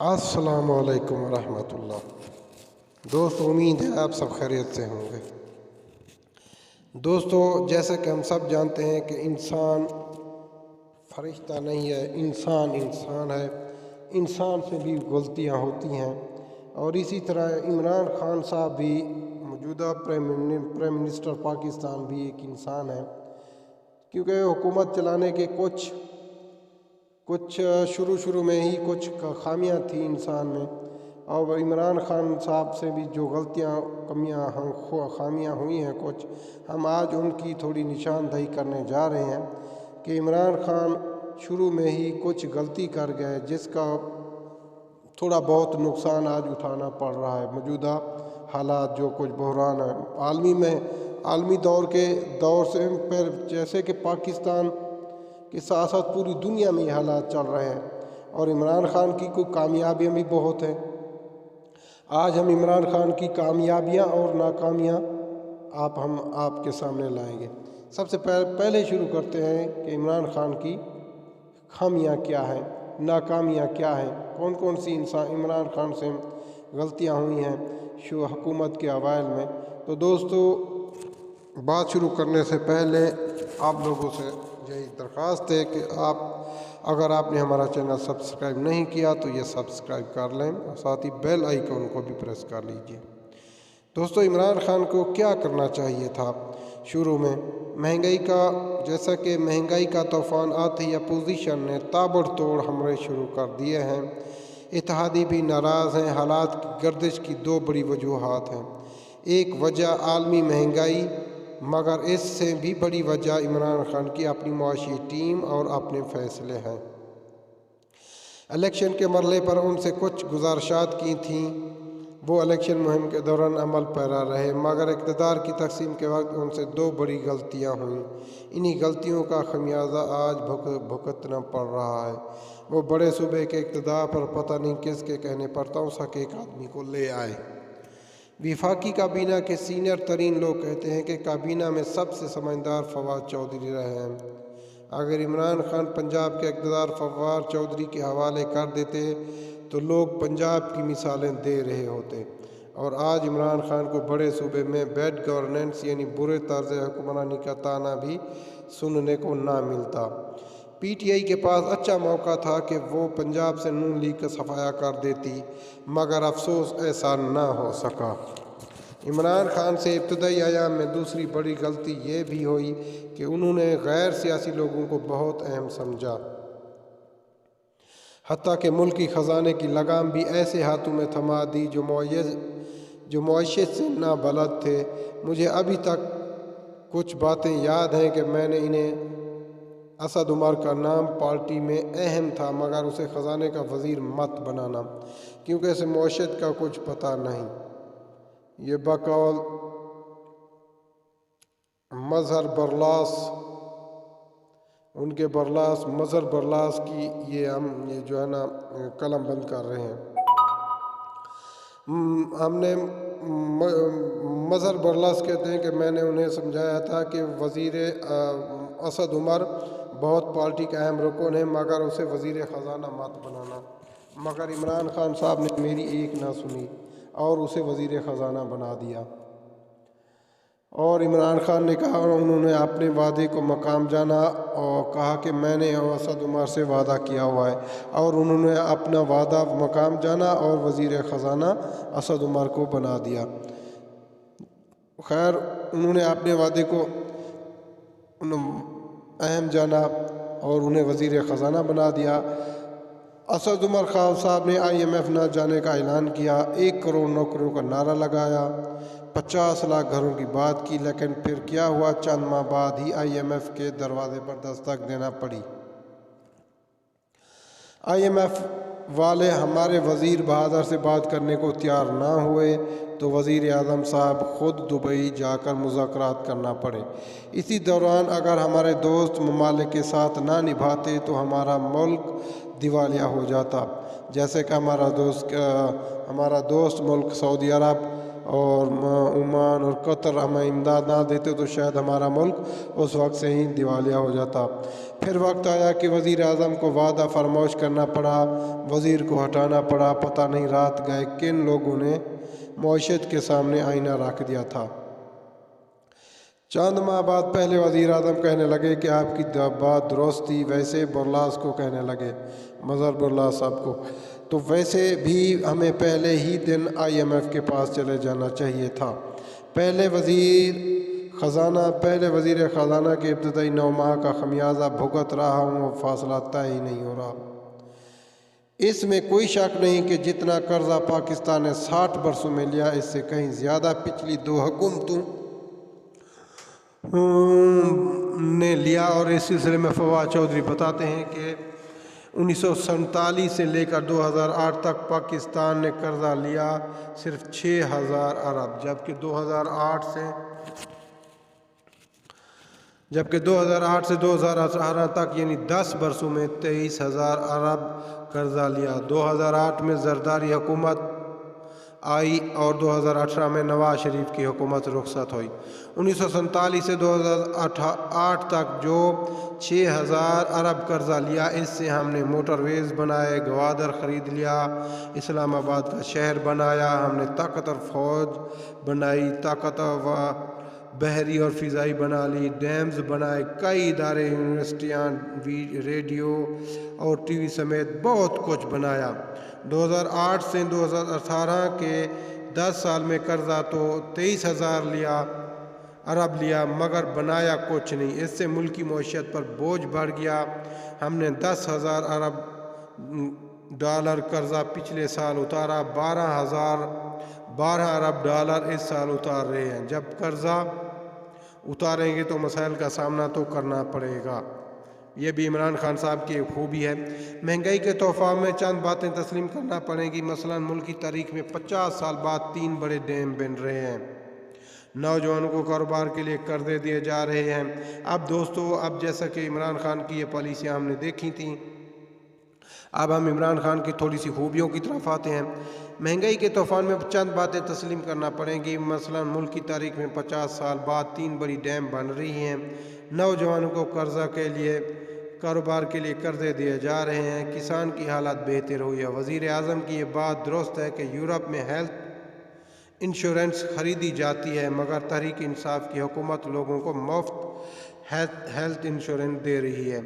السلام علیکم ورحمۃ اللہ۔ دوستو، امید ہے آپ سب خیریت سے ہوں گے۔ دوستو، جیسا کہ ہم سب جانتے ہیں کہ انسان فرشتہ نہیں ہے، انسان ہے، انسان سے بھی غلطیاں ہوتی ہیں۔ اور اسی طرح عمران خان صاحب بھی، موجودہ پرائم منسٹر پاکستان بھی ایک انسان ہے، کیونکہ حکومت چلانے کے کچھ شروع میں ہی کچھ خامیاں تھیں انسان میں، اور عمران خان صاحب سے بھی جو خامیاں ہوئی ہیں کچھ، ہم آج ان کی تھوڑی نشاندہی کرنے جا رہے ہیں کہ عمران خان شروع میں ہی کچھ غلطی کر گئے، جس کا تھوڑا بہت نقصان آج اٹھانا پڑ رہا ہے۔ موجودہ حالات جو کچھ بحران ہے عالمی دور سے پھر، جیسے کہ پاکستان کے ساتھ ساتھ پوری دنیا میں یہ حالات چل رہے ہیں، اور عمران خان کی کوئی کامیابیاں بھی بہت ہیں۔ آج ہم عمران خان کی کامیابیاں اور ناکامیاں ہم آپ کے سامنے لائیں گے۔ سب سے پہلے شروع کرتے ہیں کہ عمران خان کی خامیاں کیا ہیں، ناکامیاں کیا ہیں، کون سی عمران خان سے غلطیاں ہوئی ہیں حکومت کے اوائل میں۔ تو دوستو، بات شروع کرنے سے پہلے آپ لوگوں سے یہی درخواست ہے کہ اگر آپ نے ہمارا چینل سبسکرائب نہیں کیا تو یہ سبسکرائب کر لیں، اور ساتھ ہی بیل آئیکن کو بھی پریس کر لیجئے۔ دوستو، عمران خان کو کیا کرنا چاہیے تھا شروع میں؟ جیسا کہ مہنگائی کا طوفان آتے ہی اپوزیشن نے تابڑ توڑ حملے شروع کر دیے ہیں۔ اتحادی بھی ناراض ہیں۔ حالات کی گردش کی دو بڑی وجوہات ہیں۔ ایک وجہ عالمی مہنگائی، مگر اس سے بھی بڑی وجہ عمران خان کی اپنی معاشی ٹیم اور اپنے فیصلے ہیں۔ الیکشن کے مرحلے پر ان سے کچھ گزارشات کی تھیں، وہ الیکشن مہم کے دوران عمل پیرا رہے، مگر اقتدار کی تقسیم کے وقت ان سے دو بڑی غلطیاں ہوئیں۔ انہی غلطیوں کا خمیازہ آج بھگتنا پڑ رہا ہے۔ وہ بڑے صوبے کے اقتدار پر پتہ نہیں کس کے کہنے پر توسا کے ایک آدمی کو لے آئے۔ وفاقی کابینہ کے سینئر ترین لوگ کہتے ہیں کہ کابینہ میں سب سے سمجھدار فواد چودھری رہے ہیں۔ اگر عمران خان پنجاب کے اقتدار فواد چودھری کے حوالے کر دیتے تو لوگ پنجاب کی مثالیں دے رہے ہوتے، اور آج عمران خان کو بڑے صوبے میں بیڈ گورننس یعنی برے طرز حکمرانی کا طعنہ بھی سننے کو نہ ملتا۔ پی ٹی آئی کے پاس اچھا موقع تھا کہ وہ پنجاب سے نون لیگ کا صفایا کر دیتی، مگر افسوس ایسا نہ ہو سکا۔ عمران خان سے ابتدائی ایام میں دوسری بڑی غلطی یہ بھی ہوئی کہ انہوں نے غیر سیاسی لوگوں کو بہت اہم سمجھا، حتیٰ کہ ملکی خزانے کی لگام بھی ایسے ہاتھوں میں تھما دی جو معیشت سے نابلد تھے۔ مجھے ابھی تک کچھ باتیں یاد ہیں کہ میں نے انہیں اسد عمر کا نام پارٹی میں اہم تھا، مگر اسے خزانے کا وزیر مت بنانا، کیونکہ اسے معیشت کا کچھ پتہ نہیں۔ یہ بقول مظہر برلاس کی یہ جو ہے نا قلم بند کر رہے ہیں۔ ہم نے مظہر برلاس کہتے ہیں کہ میں نے انہیں سمجھایا تھا کہ وزیر اسد عمر بہت پارٹی کا اہم رکن ہے، مگر اسے وزیر خزانہ مت بنانا، مگر عمران خان صاحب نے میری ایک نہ سنی اور اسے وزیر خزانہ بنا دیا۔ اور عمران خان نے کہا، اور انہوں نے اپنے وعدے کو مقام جانا اور کہا کہ میں نے اسد عمر سے وعدہ کیا ہوا ہے، اور انہوں نے اپنا وعدہ مقام جانا اور وزیر خزانہ اسد عمر کو بنا دیا۔ خیر، انہوں نے اپنے وعدے کو اہم جانا اور انہیں وزیر خزانہ بنا دیا۔ اسد عمر خان صاحب نے آئی ایم ایف نہ جانے کا اعلان کیا، 1 کروڑ نوکریوں کا نعرہ لگایا، 50 لاکھ گھروں کی بات کی، لیکن پھر کیا ہوا؟ چند ماہ بعد ہی آئی ایم ایف کے دروازے پر دستک دینا پڑی۔ آئی ایم ایف والے ہمارے وزیر بہادر سے بات کرنے کو تیار نہ ہوئے تو وزیر اعظم صاحب خود دبئی جا کر مذاکرات کرنا پڑے۔ اسی دوران اگر ہمارے دوست ممالک کے ساتھ نہ نبھاتے تو ہمارا ملک دیوالیہ ہو جاتا، جیسے کہ ہمارا دوست ملک سعودی عرب اور عمان اور قطر ہمیں امداد نہ دیتے تو شاید ہمارا ملک اس وقت سے ہی دیوالیہ ہو جاتا۔ پھر وقت آیا کہ وزیر اعظم کو وعدہ فرموش کرنا پڑا، وزیر کو ہٹانا پڑا۔ پتہ نہیں رات گئے کن لوگوں نے معیشت کے سامنے آئینہ رکھ دیا تھا۔ چند ماہ بعد پہلے وزیر اعظم کہنے لگے کہ آپ کی بات درست تھی، ویسے برلاس کو کہنے لگے، مظہر برلاس صاحب کو، تو ویسے بھی ہمیں پہلے ہی دن IMF کے پاس چلے جانا چاہیے تھا۔ پہلے وزیر خزانہ کے ابتدائی 9 ماہ کا خمیازہ بھگت رہا ہوں اور فاصلہ طے ہی نہیں ہو رہا۔ اس میں کوئی شک نہیں کہ جتنا قرضہ پاکستان نے 60 برسوں میں لیا، اس سے کہیں زیادہ پچھلی 2 حکومتوں نے لیا۔ اور اس سلسلے میں فواد چودھری بتاتے ہیں کہ 1947 سے لے کر 2008 تک پاکستان نے قرضہ لیا صرف 6000 ارب، جبکہ 2008 سے 2018 تک یعنی 10 برسوں میں 23000 ارب قرضہ لیا۔ 2008 میں زرداری حکومت آئی اور 2018 میں نواز شریف کی حکومت رخصت ہوئی۔ 1947 سے 2008 تک جو 6000 ارب قرضہ لیا، اس سے ہم نے موٹر ویز بنائے، گوادر خرید لیا، اسلام آباد کا شہر بنایا، ہم نے طاقتور فوج بنائی، طاقتور بحری اور فضائی بنا لی، ڈیمز بنائے، کئی ادارے، یونیورسٹیاں، ریڈیو اور ٹی وی سمیت بہت کچھ بنایا۔ 2008 سے 2018 کے 10 سال میں قرضہ تو 23000 ارب لیا، مگر بنایا کچھ نہیں۔ اس سے ملکی معیشت پر بوجھ بڑھ گیا۔ ہم نے 10,000 ارب ڈالر قرضہ پچھلے سال اتارا، 12 ارب ڈالر اس سال اتار رہے ہیں۔ جب قرضہ اتاریں گے تو مسائل کا سامنا تو کرنا پڑے گا۔ یہ بھی عمران خان صاحب کی خوبی ہے۔ مہنگائی کے تحفہ میں چند باتیں تسلیم کرنا پڑیں گی۔ مثلا ملک کی تاریخ میں 50 سال بعد 3 بڑے ڈیم بن رہے ہیں۔ نوجوانوں کو کاروبار کے لیے قرضے دیے جا رہے ہیں۔ اب دوستو، اب جیسا کہ عمران خان کی یہ پالیسیاں ہم نے دیکھی تھیں، اب ہم عمران خان کی تھوڑی سی خوبیوں کی طرف آتے ہیں۔ مہنگائی کے طوفان میں چند باتیں تسلیم کرنا پڑیں گی۔ مثلا ملک کی تاریخ میں 50 سال بعد 3 بڑی ڈیم بن رہی ہیں۔ نوجوانوں کو کاروبار کے لیے قرضے دیے جا رہے ہیں۔ کسان کی حالت بہتر ہوئی ہے۔ وزیر اعظم کی یہ بات درست ہے کہ یورپ میں ہیلتھ انشورنس خریدی جاتی ہے، مگر تحریک انصاف کی حکومت لوگوں کو مفت ہیلتھ انشورنس دے رہی ہے۔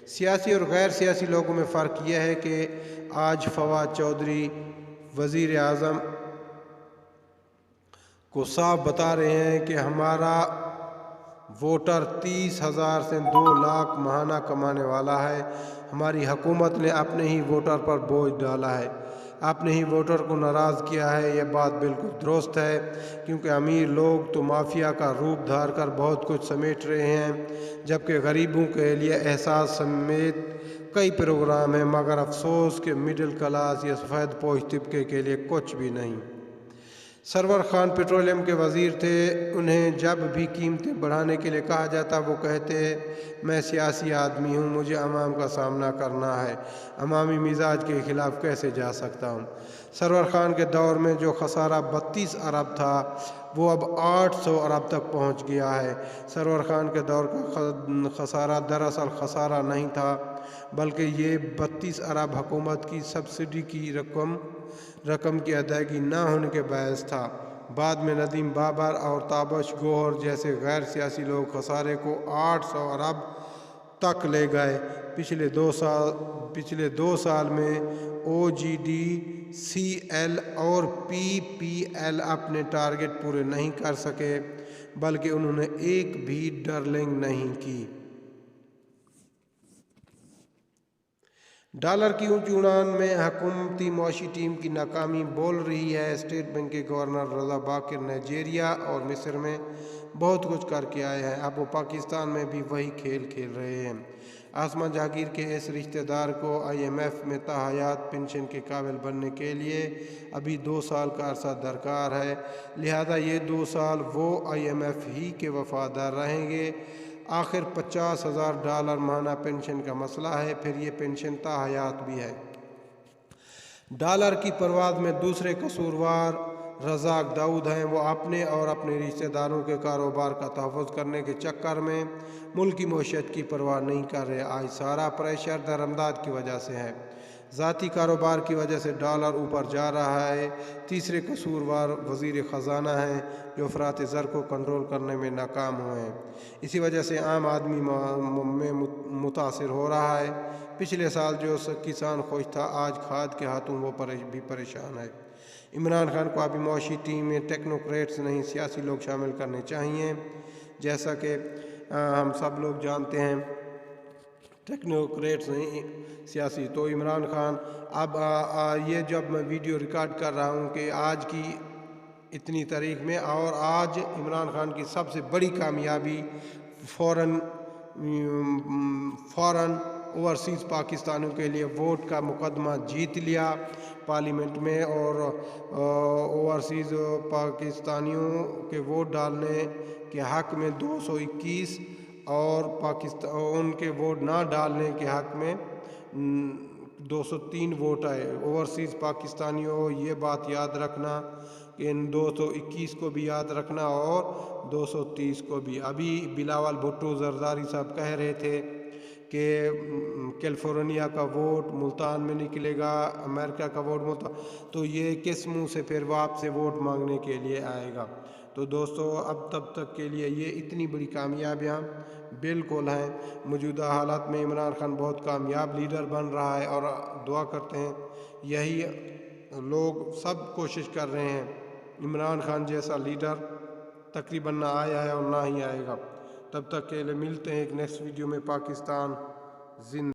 سیاسی اور غیر سیاسی لوگوں میں فرق یہ ہے کہ آج فواد چودھری وزیر اعظم کو صاف بتا رہے ہیں کہ ہمارا ووٹر 30,000 سے 2 لاکھ ماہانہ کمانے والا ہے۔ ہماری حکومت نے اپنے ہی ووٹر پر بوجھ ڈالا ہے، اپنے ہی ووٹر کو ناراض کیا ہے۔ یہ بات بالکل درست ہے، کیونکہ امیر لوگ تو مافیا کا روپ دھار کر بہت کچھ سمیٹ رہے ہیں، جبکہ غریبوں کے لیے احساس سمیت کئی پروگرام ہیں، مگر افسوس کہ مڈل کلاس یا سفید پوش طبقے کے لیے کچھ بھی نہیں۔ سرور خان پیٹرولیم کے وزیر تھے۔ انہیں جب بھی قیمتیں بڑھانے کے لیے کہا جاتا وہ کہتے، میں سیاسی آدمی ہوں، مجھے عوام کا سامنا کرنا ہے، عوامی مزاج کے خلاف کیسے جا سکتا ہوں۔ سرور خان کے دور میں جو خسارہ 32 ارب تھا وہ اب 800 ارب تک پہنچ گیا ہے۔ سرور خان کے دور کا خسارہ دراصل خسارہ نہیں تھا، بلکہ یہ 32 ارب حکومت کی سبسڈی کی رقم کی ادائیگی نہ ہونے کے باعث تھا۔ بعد میں ندیم بابر اور تابش گوہر جیسے غیر سیاسی لوگ خسارے کو 800 ارب تک لے گئے۔ پچھلے 2 سال میں OGDCL اور PPL اپنے ٹارگٹ پورے نہیں کر سکے، بلکہ انہوں نے ایک بھی ڈرلنگ نہیں کی۔ ڈالر کی اونچی اڑان میں حکومتی معاشی ٹیم کی ناکامی بول رہی ہے۔ اسٹیٹ بینک کے گورنر رضا باکر نائجیریا اور مصر میں بہت کچھ کر کے آئے ہیں، اب وہ پاکستان میں بھی وہی کھیل کھیل رہے ہیں۔ آسما جہانگیر کے اس رشتہ دار کو IMF میں تاحیات پنشن کے قابل بننے کے لیے ابھی 2 سال کا عرصہ درکار ہے، لہذا یہ 2 سال وہ IMF ہی کے وفادار رہیں گے۔ آخر 50,000 ڈالر ماہانہ پنشن کا مسئلہ ہے، پھر یہ پنشن تاحیات بھی ہے۔ ڈالر کی پرواز میں دوسرے قصوروار رزاق داؤد ہیں، وہ اپنے اور اپنے رشتہ داروں کے کاروبار کا تحفظ کرنے کے چکر میں ملک کی معیشت کی پرواہ نہیں کر رہے۔ آج سارا پریشر درآمدات کی وجہ سے ہے، ذاتی کاروبار کی وجہ سے ڈالر اوپر جا رہا ہے۔ تیسرے قصوروار وزیر خزانہ ہیں، جو افراط زر کو کنٹرول کرنے میں ناکام ہوئے ہیں۔ اسی وجہ سے عام آدمی میں متاثر ہو رہا ہے۔ پچھلے سال جو کسان خوش تھا، آج کھاد کے ہاتھوں وہ بھی پریشان ہے۔ عمران خان کو ابھی معاشی ٹیم میں ٹیکنوکریٹس نہیں، سیاسی لوگ شامل کرنے چاہیے۔ جیسا کہ ہم سب لوگ جانتے ہیں، ٹیکنوکریٹس نہیں، سیاسی۔ تو عمران خان اب یہ جب میں ویڈیو ریکارڈ کر رہا ہوں کہ آج کی اتنی تاریخ میں، اور آج عمران خان کی سب سے بڑی کامیابی فوراً اوورسیز پاکستانیوں کے لیے ووٹ کا مقدمہ جیت لیا پارلیمنٹ میں، اور اوورسیز پاکستانیوں کے ووٹ ڈالنے کے حق میں 221 اور ان کے ووٹ نہ ڈالنے کے حق میں 203 ووٹ آئے۔ اوورسیز پاکستانیوں، یہ بات یاد رکھنا کہ ان 221 کو بھی یاد رکھنا اور 230 کو بھی۔ ابھی بلاول بھٹو زرداری صاحب کہہ رہے تھے کہ کیلیفورنیا کا ووٹ ملتان میں نکلے گا، امریکہ کا ووٹ ملتان، تو یہ کس منہ سے پھر واپس سے ووٹ مانگنے کے لیے آئے گا؟ تو دوستو، اب تب تک کے لیے یہ اتنی بڑی کامیابیاں بالکل ہیں۔ موجودہ حالات میں عمران خان بہت کامیاب لیڈر بن رہا ہے، اور دعا کرتے ہیں یہی لوگ سب کوشش کر رہے ہیں، عمران خان جیسا لیڈر تقریباً نہ آیا ہے اور نہ ہی آئے گا۔ تب تک کے لیے ملتے ہیں ایک نیکسٹ ویڈیو میں۔ پاکستان زندہ۔